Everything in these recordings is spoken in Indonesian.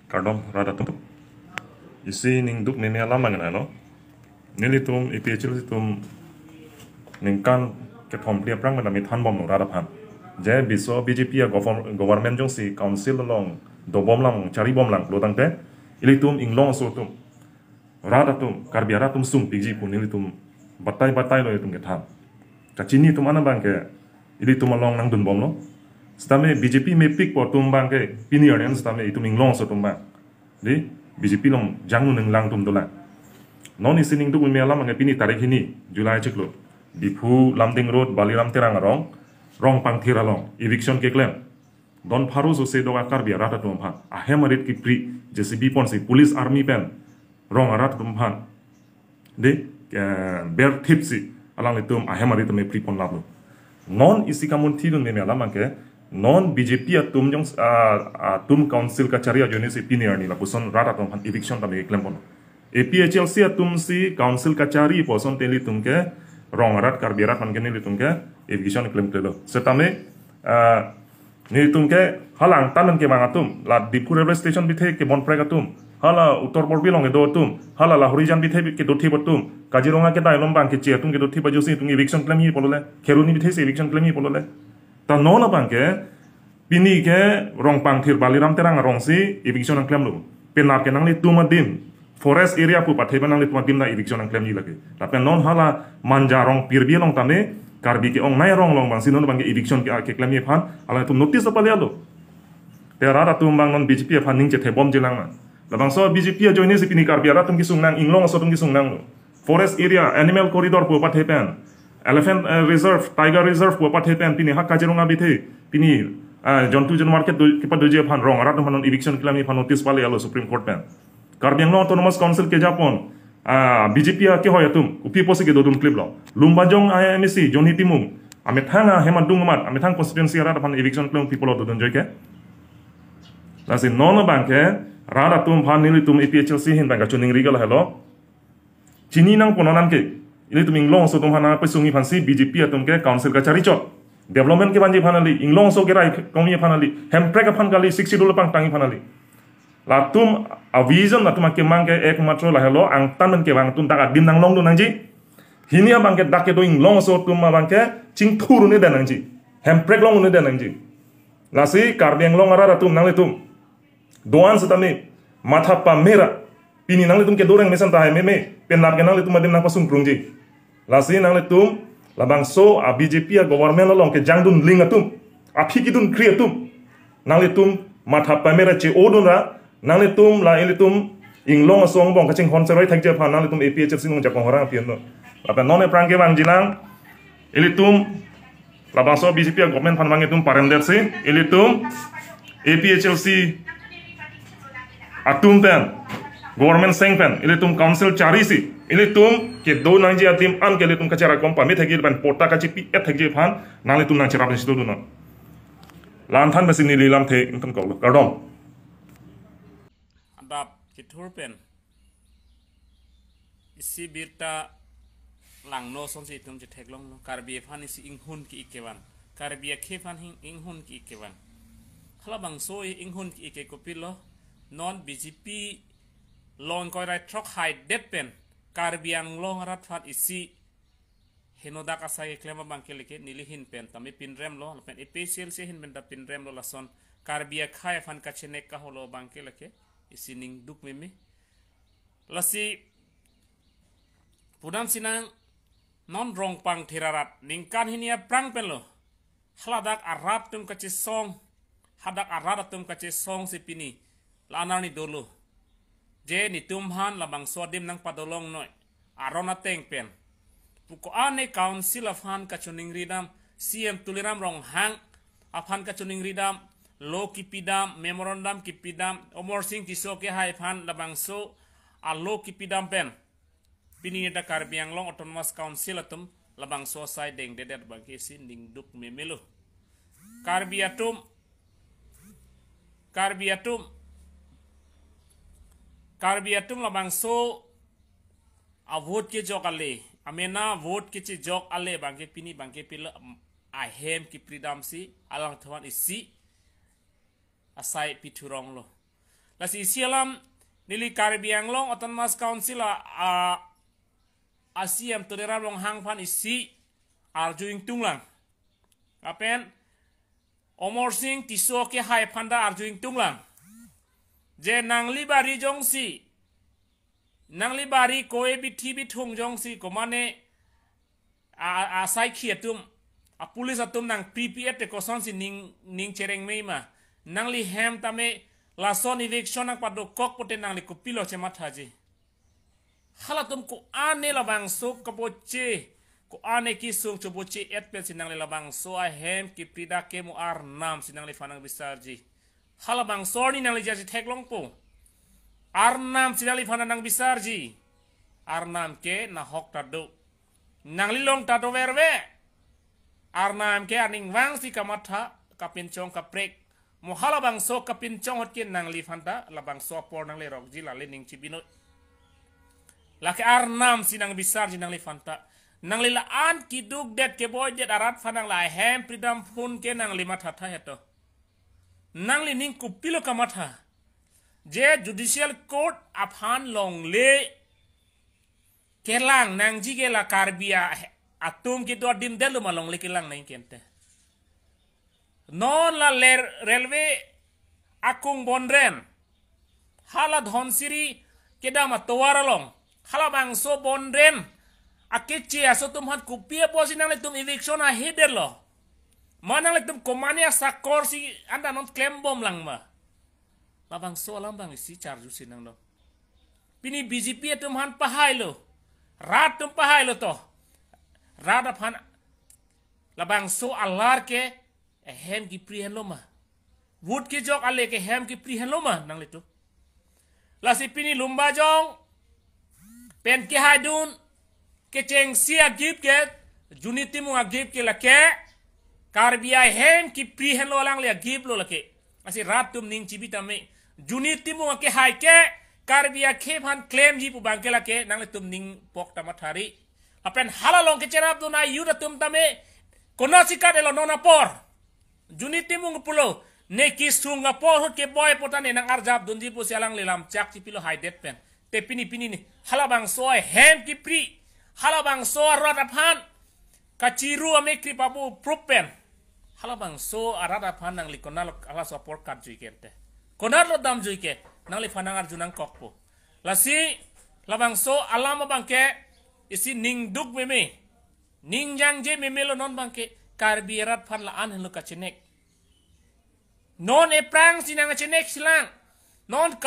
Kardom rada tum isi ning duk meme alam mangan no nili tum iphl tum ning kan ke thom pria prang mana mi than bom no rada phan je biso BJP ya government jong si council long do bom lang chari bom lang lo tang te ili tum ing long so tum rada tum karbiara tum sum pigi pun nili tum batai batai lo tum ke tham ka chini tum ana bang ke ili tum long nang dun bom no stame BJP me pik po tum bang ke pini arnen stame itum ing long so tum bang di BJP long jangnu nang lang tum dola non isining duk me alam ngai pini tarik ini Julai chiklo Dipu Lamding Road Baliram Terang rong pang thira long eviction ke claim don pharu so se doga kar biara ta tum phan a hemarit ki pri JCB pon si police army pen rong arat tum phan de ber tipsi alang le tum a hemarit me pri pon labu non isi kamun thidun me alam ke non BJP a tum jong tum council ka charia jone si pinier ni la puson rata tum phan eviction ta me claim pon APHLC a tum si council ka chari poson teli tum ke rong arat kar biara pan ke ni tum ke eviction claim telo setame ni tum ke halang tanan ke mangatum la Dipu railway station bithe ke bon pregatum hala uttor borbilong e do tum hala la horizon bithe ke do thi batum Kaziranga ke dailom bang ke che tum ke do thi bajusi tum eviction claim hi polole kheruni bithe se eviction claim hi polole ta nona bang ke pini ke rong pang thir Baliram Terang rong si eviction claim lo penar ke nang li tumadim forest area pu pathe banang le tumadim na eviction claim ni lage la pen non hala manja rong pirbi long tame karbi ke ong nai rong long bang sinon bang eviction ke claim ye phan ala tum notice pa liado te rara tum bang non BJP phan ning che the bom jilang na la bang so BJP join se pini karbi ara tum ki sung nang inglong so tum ki sung nang forest area animal corridor pu pathe pen elephant reserve tiger reserve pu pathe pen pini hak Kaziranga bithe pini jontu jon market ki pa doje phan rong ara tum phan eviction claim ye phan notice pa le alo supreme court pen Karbi Anglong Autonomous Council ke Japon BJP ke hoya tum upi posi ke dodum clip lo lumbajong IMC Joni Timung ame thanga hemadung mat ame thang constituency ara phan eviction claim people dodon joy ke lasin non banke rada tum phan nili tum APHLC hin banga chuning rigal hello chini nang pononan ke ili tum inglong so tum hana pesungi phan si BJP atum ke council ka chari chot development ke banji phanali inglong so ke rai komi phanali hemprek phan kali $60 pang tangi phanali latum a vision latum ke mangke ek matro la hello ang tamen ke bang tum tak dim nang long du nangji hini bang ke dak ke doing long so tum ma bang ke ching thuru ne dan nangji hemprek long ne dan nangji lasi karbiang long ara tum nang le tum doan setame matha pa mera pini nang le tum ke doreng mesan ta me pen nap ke nang le tum adim nang pasung prungji lasi nang le tum labang so a BJP a government long ke jangdun ling atum a phikidun kriatum nang le tum matha pa mera che odun ra nang le tum la ile tum inglong song bong kaching hon serai thak je phan nang le tum APHLC nong jakong horang pian no apa non e prang ke bang jilang ile tum la bang so BJP government phan bang tum parender se ile tum APHLC atum pen government seng pen ile tum council chari si ile tum ke do nang je atim an ke ile tum kachara kom pa me thagi ban porta kachi pi et thagi phan nang le tum nang chara pen sido no lan than basin ni lilam the intum ko kardom dap kiturpen isi birta lang no son si tum je teglong no karbi phan isi inghun ki ikewan karbi ke phan inghun ki ikewan khala bang so inghun ki ike kopilo non BJP long koi rai trok hai det pen karbi ang long rat phat isi henodak asai klema bang ke leke nilihin pen tami pin rem lo pen APHLC hin ben da pin rem lo lason karbi khai phan ka chenek ka holo bang ke leke isining duk mimi lasi pudam sinang non rong pang thirarat ningkan hinia prang pelo haladak arab tum kachi song hadak arab tum kachi song sipini lanar ni dolo je ni tum han labang sodim nang padolong noi arona teng pen puko ane council of han kachuning ridam CM tuliram rong hang afhan kachuning ridam lo kipidam memorandum kipidam omor sing tiso ke hai phan labang so a lo kipidam pen pini da karbiang long autonomous council atum labang so sai deng dedet bang kesi ning duk memelo karbiatum labang so a vote ke jok ale amena vote ke jok ale bang ke pini bang ke pila a hem kipidam si alang thwan isi asai piturong lo la si sialam nili Caribbean long Autonomous Council asiam todera long hang pan isi arjuing tunglang apen omor sing tiso ke hai panda arjuing tunglang je nang libari jongsi nang libari koe biti bitung jongsi komane asai khietum a pulis atum nang PPF te koson si ning chereng meima nang li hem tame la son eviction nang pado kok pote nang li kupilo che mathaji halatum ko ane la bang so kaboche ko ane ki sung choboche et pe sinang le la bang so a hem ki prida ke mu ar nam sinang le fanang bisarji hala bang so ni nang li jaji thek long po ar nam sinang li fanang bisarji ar nam ke na hok tado nang li long tado verwe ar nam ke aning wang si kamatha kapin chong kaprek mo hala bang so kapin chong hot ke nang li fanta la bang so por nang le rok ji la le ning chibino laki arnam sinang bisar jinang li fanta nang li laan kiduk det ke boy det arat fanang la hem pridam pun ke nang li matha heto nang li ning kupilo kamatha je judicial court aphan long le kelang nang ji ke la karbia atum ki do dim delu malong le kelang nang kente non la railway akung bonren hala dhonsiri kedama towaralong hala bang so bonren akeche aso tum hat kupia posinang le tum eviction a heder lo manang le tum komania sakor si anda non claim bom lang ma labang so alam bang si charju sinang lo pini BJP tum han pahai lo rat tum pahai lo to rada phan labang so alar ke hem ki prihen lo ma wood ke jok ale ke hem ki prihen lo ma nang le tu la si pini lumba jong pen ke hadun ke cheng sia gip ke juniti mu agip ke lake karbia hem ki prihen lo lang le gip lo lake asi rat tum ning chibita me juniti mu ke hai ke karbia ke phan claim ji pu bang ke lake nang le tum ning pok tamathari apen halalong ke cherap dun ai yuda tum tame kono sikat elo nona por juniti mu ngupulo ne ki sunga por ke boy potane nang arjab dunji pu sialang lelam chak ci pilo haidet pen te pini ni halabang soy hem ki pri halabang so radapan kaciru ame kri papu propen halabang so aradapan nang likonal ala support kat juikente konalo dam juike nang li fanang arjunang kokpo lasi labang so alama bangke isi ning duk meme ning jang je meme lo non bangke karbirat fan la an helu kachenek non e prang sinang chenek silang non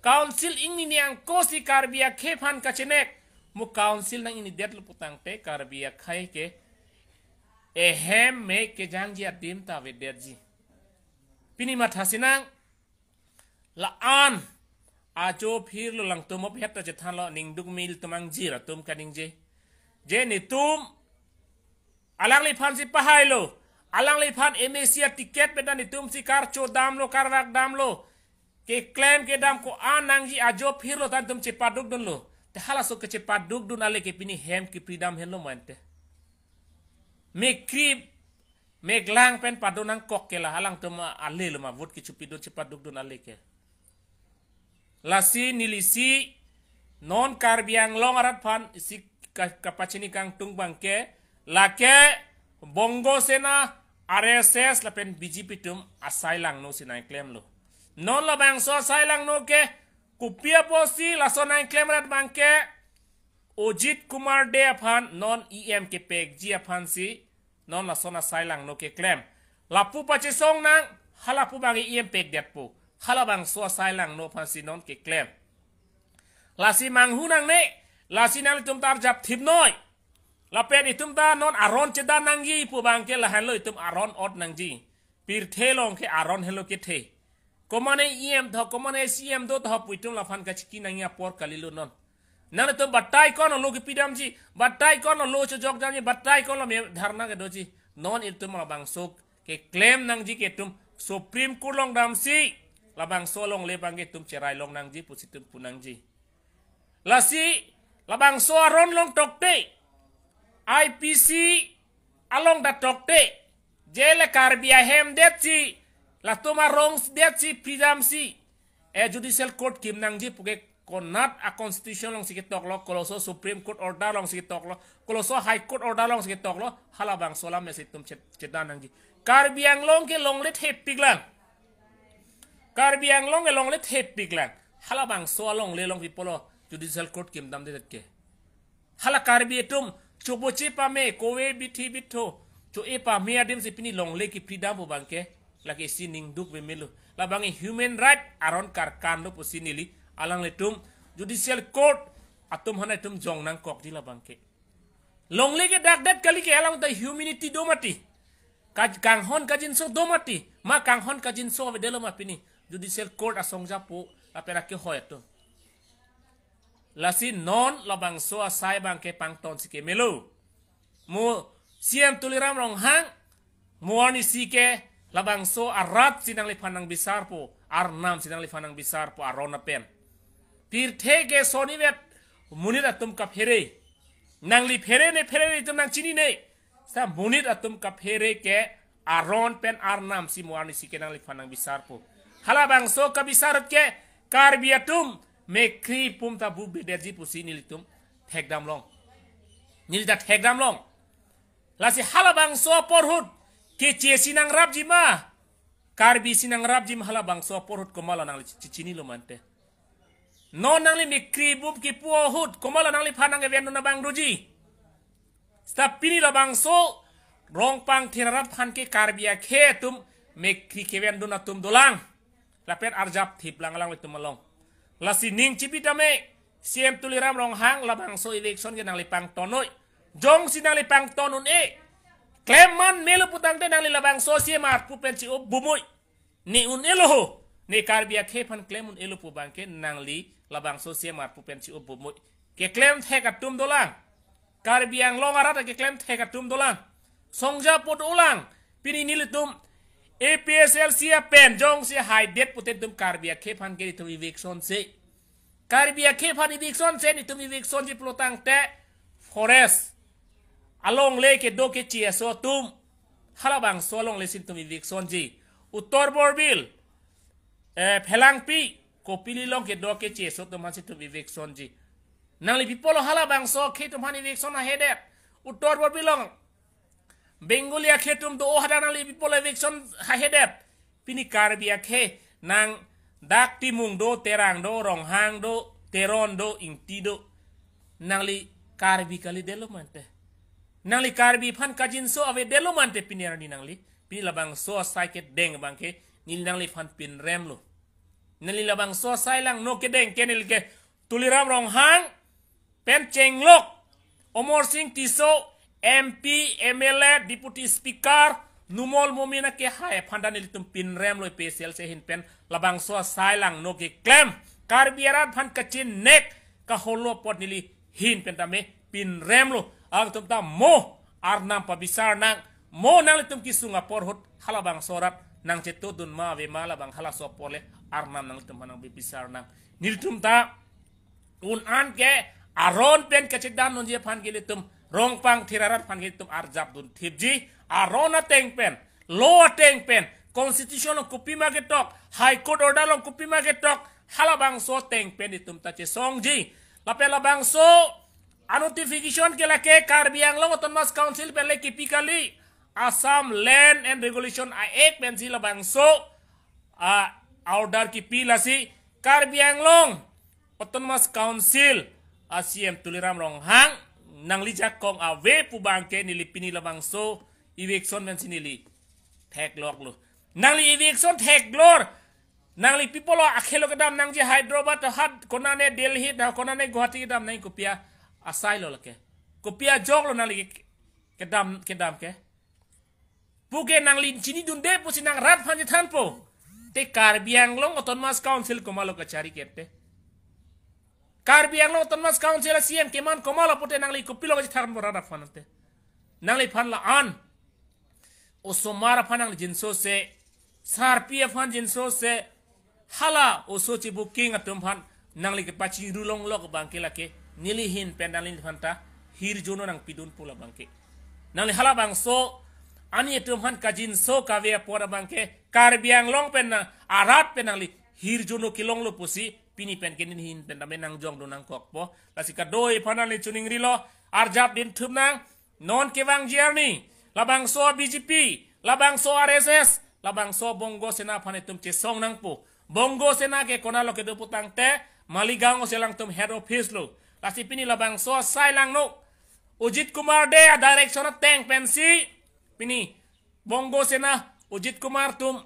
council ingni niang kosi karbia kefan kachenek mu council nang ini det luputang te karbia khai ke ehem me ke jangji adim ta vederji pini mathasinang la an ajo phir lo lang tumop hetta je than lo ning duk mil tumang jira tum kaning je ni tum alang li phan si pahai lo alang li phan emesia tiket bedan ni tum si kar cho dam lo karwak dam lo ke claim ke dam ko anang ji ajo phir lo tan tum cepat duk dun lo te hala so ke cepat duk dun ale ke pini hem ki pridam hello mante me krip me glang pen padonang kok ke la halang tum ale lo ma vot ki chupi do cepat duk dun ale ke lasi nilisi non karbiang long arat pan isi kapachini kang tung bangke lake bongo sena RSS la pen BJP tum asai lang no sinai claim lo non la bang so asai lang no ke kupia posi la so nai claim rat bangke Ojit Kumar de aphan non EM ke pek ji aphan si non la so na asai lang no ke claim la pu pache song nang hala pu bang EM pek det pu hala bang so asai lang no phan si non ke claim la si mang hunang ne la si nang tum tar jap thip noi la pen itum ta non aron cheda nangji pu bang ke la han lo itum aron ot nangji pir thelong ke aron helo ke the komane em tho komane cm do tho puitum la phan ka chiki nangya por kalilu non nan tum batai kon lo ke pidam ji batai kon lo cho jok jam ji batai kon lo me dharna ke doji non itum la bang sok ke claim nangji ke tum supreme court long dam si la bang so long le bang ke tum cherai long nangji pusitum punangji la si la bang so aron long tokte IPC along da tokte jele karbia hem detsi la toma rongs detsi pidam si judicial court kim nang ji puke konat a constitution long sikitok lo koloso supreme court order long sikitok lo koloso high court order long sikitok lo halabang solam mesitum cetan nang ji Karbi Anglong ke long let hep piglang Karbi Anglong ke long let hep piglang halabang so long le long pipolo judicial court kim dam de ke hala Karbi etum chubo chipa me kowe bithi bitho chu epa me adim sipini long le ki freedom bu bangke lagi sining duk be melu labangi human right aron karkan lo pusinili alang letum judicial court atum hana tum jong nang kok di labangke long le ke dak kali ke alang the humanity do mati kang hon kajin so do mati ma kang hon kajin so be delo mapini judicial court asong japo apera ke hoyato lasi non labang so asai bangke pangton sike melu mo siam tuliram rong hang muani sike labang so arat sinang lipanang besar po arnam sinang lipanang besar po arona pen pir thege soni vet munit atum ka phere nang li phere ne tum nang chini ne sa munit atum ka phere ke aron pen arnam si muani sike nang lipanang besar po halabang so ka besar ke karbiatum mekri pum ta bu bederji pusi nilitum thekdam long nilda thekdam long lasi halabang so porhut ke sinang rab jima karbi sinang rab jim halabang so porhut komala nang cicini lo mante non nang li mikri bub ki puohut komala nang li phanang e venu na bang roji sta pini la bang so rong pang thirarat phan ke karbia khe tum mikri ke venu na tum dolang lapet arjap thip lang lang tum malong lasi ning cipitame siem tuliram rong hang labang so election ke nang li pang tonoi jong sinang li pang tonun e Kleman melu putang te nang labang sosie mar pu pensi o bumoi ni un eloho ni karbia kepan klemun elo pu bangke nang li labang sosie mar pu pensi o bumoi ke klem theka tum dolang karbiang longarata ke klem theka tum dolang songja pot ulang pini nilitum APSL sia pen jong sia high debt putet tum karbia kepan ke tum eviction se karbia kepan eviction se ni tum eviction ji plotang te forest along le ke do ke chia so tum halabang so long le sin tum eviction ji uttor borbil phelang pi ko pili long ke do ke chia so tum han sin tum eviction ji nang li pipolo halabang so ke tum han eviction a hedet uttor borbil long bengolia ke tum do hada nang li pipolo eviction ha hedet pini karbia ke nang dak timung do terang do rong hang do teron do ingti do nang li karbi kali delo mante nangli karbi phan kajin so ave delo mante pinirani nangli pini labang so saiket deng bangke nil nangli phan pin remlo nali labang so sai lang no ke deng kenil ke tuliram rong hang pen chenglok omor sing tiso MP MLA deputy speaker numol momina ke hai phandanil tum pin remlo PSL se hin pen labang so sai lang no ke claim karbiarat phan kachin nek ka holo pot nili hin pentame pin remlo ang tumta mo arnam pabisar nang mo nang litum kisunga porhut halabang sorat nang cetu dun ma ve malabang hala sopole arnam nang litum manang bibisar nang niltum ta un an ke aron pen kacedan non je phan gilitum rong pang thirarat phan gilitum arjab dun thipji arona teng pen lo teng pen constitution of kupi magetok high court order long kupi magetok halabang so teng pen itum ta che songji lapelabang so a notification ke lake karbiang long autonomous council pe leki pikali Assam Land and Regulation Act pensi labang so order ki pilasi karbiang long autonomous council asiem tuliram rong hang nang lijak kong awe pu bangke nilipini labang so eviction pensi nili tek lok lo nang li eviction tek lor nang li people akhelo kedam nang je Hyderabad hat konane Delhi da konane Guwahati kedam nang kopia asai lo lake kopia jog lo nang li kedam ke puke nang li chini dunde pusi nang rat phanji thanpo te karbiang long autonomous council komalo kachari kette karbiang long autonomous council CM keman komalo pute nang li kopilo kachi tharm rat phanante nang li phan la an osomara phanang jinso se sarpia phan jinso se hala oso chi booking atum phan nang li ke pachi rulong lok bangke lake nili hin pendalin phanta hir jono nang pidun pula bangke nang li hala bang so ani etum han kajin so kavia pora bangke karbiang long pen arat pen nang li hirjono kilong lo pusi pini pen kenin hin pen dame nang jong do nang kok po lasi ka doi panal ni chuning rilo arjap din thum nang non kewang jerni labang so BJP labang so RSS labang so bongo sena phane tum che song nang po bongo sena ke kona lo ke do putang te maligang selang tum head office lo lasi pini labang so sai lang no Ujit Kumar de a direction tank pensi pini bongo sena Ujit Kumar tum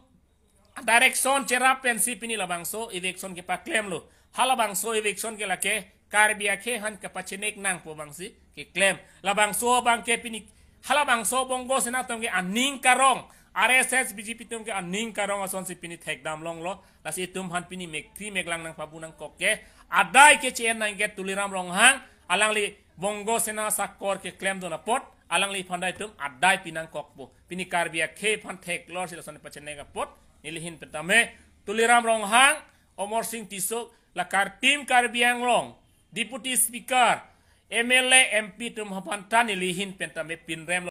direction cerap pensi pini labangso election ke paklem lo halabangso election ke lake karbia ke han ke pachenek nang po bangsi ke claim labangso bang ke pini halabangso bongo sena tum ke aning karong RSS BJP tum ke aning karong ason si pini thek dam long lo lasi tum han pini mek tri mek lang nang pabu nang koke adai ke chen nang ke tuliram rong hang alang li bongo sena sakor ke claim do na pot alang li pandai tum adai pinang kokpo pini karbia ke pan thek lor sila son pachenek pot nilihin pertama tuliram rong hang Omor Singh Tisok lakar tim karbiang rong deputy speaker MLA MP tum hapan tan nilihin pertama pinrem